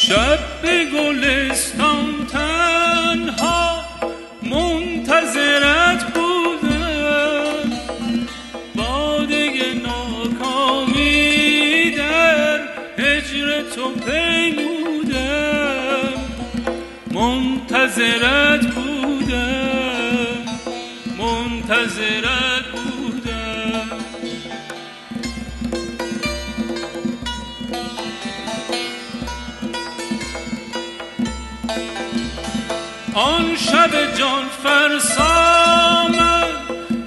شب به گلستان تنها منتظرت بودم، باده ناکامی در هجر تو پیمودم، منتظرت بودم، منتظرت بودم. آن شب جان فرسا من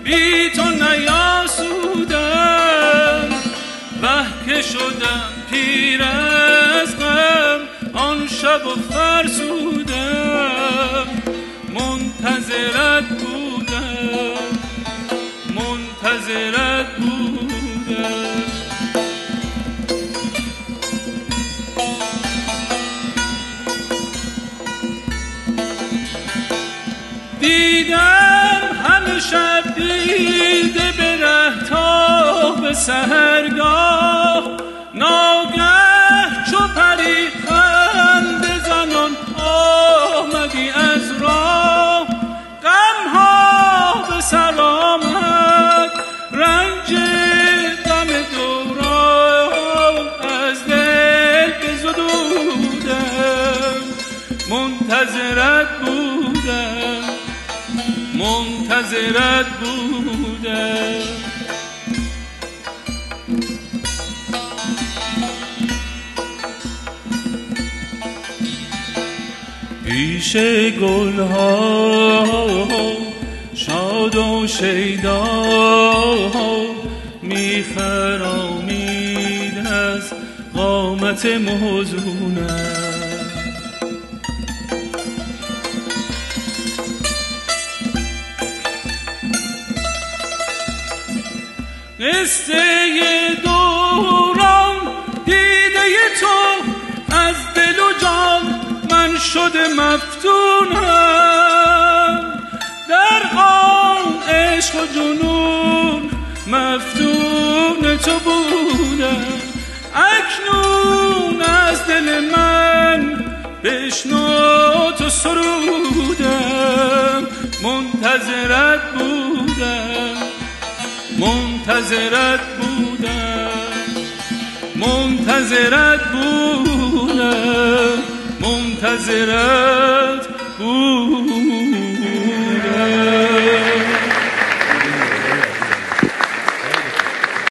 بی تو نیاسودم، وه که شدم پیر از غم آن شب و فرسودم، منتظرت بودم، منتظرت بودم. دیدم همه شب دیده به ره تا به سحرگاه، ناگه چو پری خنده زنان آمدی از راه، غمها به سر آمد رنج غم دوران از دل بزدودم، منتظرت بودم، منتظرت بودم. پیش گلها شاد و شیدا میخرامید از قامت موزونم، قصه دوران دیده تو از دل و جان من شده مفتونم، در آن عشق و جنون مفتون تو بودم، اکنون از دل من بشنو تو سرودم، منتظرت بودم، منتظرت بودم، منتظرت بودم، منتظرت بودم.